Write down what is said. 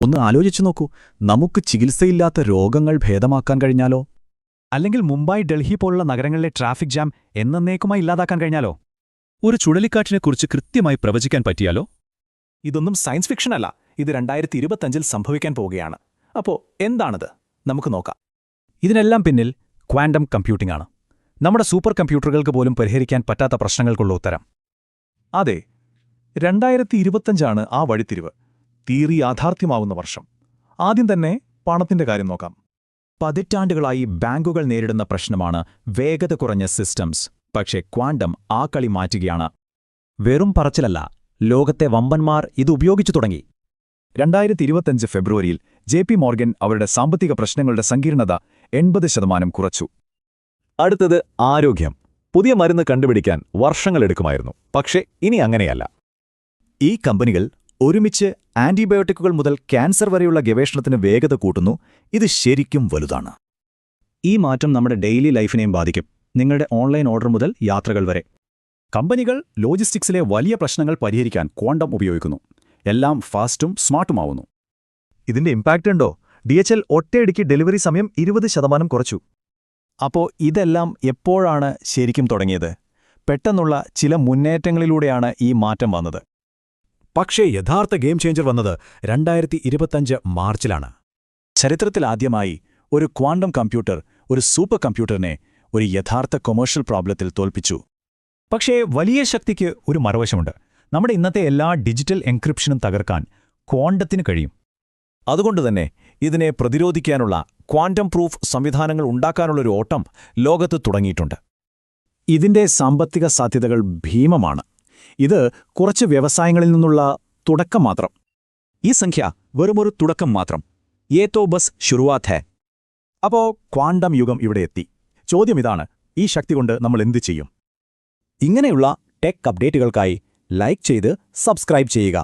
ഒന്ന് ആലോചിച്ചു നോക്കൂ, നമുക്ക് ചികിത്സയില്ലാത്ത രോഗങ്ങൾ ഭേദമാക്കാൻ കഴിഞ്ഞാലോ? അല്ലെങ്കിൽ മുംബൈ, ഡൽഹി പോലുള്ള നഗരങ്ങളിലെ ട്രാഫിക് ജാം എന്നേക്കുമായി ഇല്ലാതാക്കാൻ കഴിഞ്ഞാലോ? ഒരു ചുഴലിക്കാറ്റിനെക്കുറിച്ച് കൃത്യമായി പ്രവചിക്കാൻ പറ്റിയാലോ? ഇതൊന്നും സയൻസ് ഫിക്ഷൻ അല്ല, ഇത് 2025-ൽ സംഭവിക്കാൻ പോവുകയാണ്. അപ്പോ എന്താണത്? നമുക്ക് നോക്കാം. ഇതിനെല്ലാം പിന്നിൽ ക്വാണ്ടം കമ്പ്യൂട്ടിംഗ് ആണ്. നമ്മുടെ സൂപ്പർ കമ്പ്യൂട്ടറുകൾക്ക് പോലും പരിഹരിക്കാൻ പറ്റാത്ത പ്രശ്നങ്ങൾക്കുള്ള ഉത്തരം. അതെ, 2025 ആ വഴിത്തിരിവ്. തിയറി യാഥാർത്ഥ്യമാവുന്ന വർഷം. ആദ്യം തന്നെ പണത്തിന്റെ കാര്യം നോക്കാം. പതിറ്റാണ്ടുകളായി ബാങ്കുകൾ നേരിടുന്ന പ്രശ്നമാണ് വേഗത കുറഞ്ഞ സിസ്റ്റംസ്. പക്ഷേ ക്വാണ്ടം ആ കളി മാറ്റുകയാണ്. വെറും പറച്ചിലല്ല, ലോകത്തെ വമ്പന്മാർ ഇത് ഉപയോഗിച്ചു തുടങ്ങി. 2025 ഫെബ്രുവരിയിൽ JP മോർഗൻ അവരുടെ സാമ്പത്തിക പ്രശ്നങ്ങളുടെ സങ്കീർണത 80% കുറച്ചു. അടുത്തത് ആരോഗ്യം. പുതിയ മരുന്ന് കണ്ടുപിടിക്കാൻ വർഷങ്ങളെടുക്കുമായിരുന്നു. പക്ഷേ ഇനി അങ്ങനെയല്ല. ഈ കമ്പനികൾ ഒരുമിച്ച് ആന്റിബയോട്ടിക്കുകൾ മുതൽ ക്യാൻസർ വരെയുള്ള ഗവേഷണത്തിന് വേഗത കൂട്ടുന്നു. ഇത് ശരിക്കും വലുതാണ്. ഈ മാറ്റം നമ്മുടെ ഡെയിലി ലൈഫിനെയും ബാധിക്കും. നിങ്ങളുടെ ഓൺലൈൻ ഓർഡർ മുതൽ യാത്രകൾ വരെ. കമ്പനികൾ ലോജിസ്റ്റിക്സിലെ വലിയ പ്രശ്നങ്ങൾ പരിഹരിക്കാൻ ക്വാണ്ടം ഉപയോഗിക്കുന്നു. എല്ലാം ഫാസ്റ്റും സ്മാർട്ടുമാവുന്നു. ഇതിന്റെ ഇമ്പാക്റ്റ് ഉണ്ടോ? DHL ഒറ്റയടിക്ക് ഡെലിവറി സമയം 20% കുറച്ചു. അപ്പോൾ ഇതെല്ലാം എപ്പോഴാണ് ശരിക്കും തുടങ്ങിയത്? പെട്ടെന്നുള്ള ചില മുന്നേറ്റങ്ങളിലൂടെയാണ് ഈ മാറ്റം വന്നത്. പക്ഷേ യഥാർത്ഥ ഗെയിം ചേഞ്ചർ വന്നത് 2025 മാർച്ചിലാണ്. ചരിത്രത്തിലാദ്യമായി ഒരു ക്വാണ്ടം കമ്പ്യൂട്ടർ ഒരു സൂപ്പർ കമ്പ്യൂട്ടറിനെ ഒരു യഥാർത്ഥ കൊമേഴ്ഷ്യൽ പ്രോബ്ലത്തിൽ തോൽപ്പിച്ചു. പക്ഷേ വലിയ ശക്തിക്ക് ഒരു മറുവശമുണ്ട്. നമ്മുടെ ഇന്നത്തെ എല്ലാ ഡിജിറ്റൽ എൻക്രിപ്ഷനും തകർക്കാൻ ക്വാണ്ടത്തിന് കഴിയും. അതുകൊണ്ടുതന്നെ ഇതിനെ പ്രതിരോധിക്കാനുള്ള ക്വാണ്ടം പ്രൂഫ് സംവിധാനങ്ങൾ ഉണ്ടാക്കാനുള്ളൊരു ഓട്ടം ലോകത്ത് തുടങ്ങിയിട്ടുണ്ട്. ഇതിന്റെ സാമ്പത്തിക സാധ്യതകൾ ഭീമമാണ്. ഇത് കുറച്ച് വ്യവസായങ്ങളിൽ നിന്നുള്ള തുടക്കം മാത്രം. ഈ സംഖ്യ വെറുമൊരു തുടക്കം മാത്രം. യേ തോ ബസ് ശുരുവാത് ഹൈ. അപ്പോ ക്വാണ്ടം യുഗം ഇവിടെ എത്തി. ചോദ്യം ഇതാണ്: ഈ ശക്തി കൊണ്ട് നമ്മൾ എന്തു ചെയ്യും? ഇങ്ങനെയുള്ള ടെക് അപ്ഡേറ്റുകൾക്കായി ലൈക്ക് ചെയ്ത് സബ്സ്ക്രൈബ് ചെയ്യുക.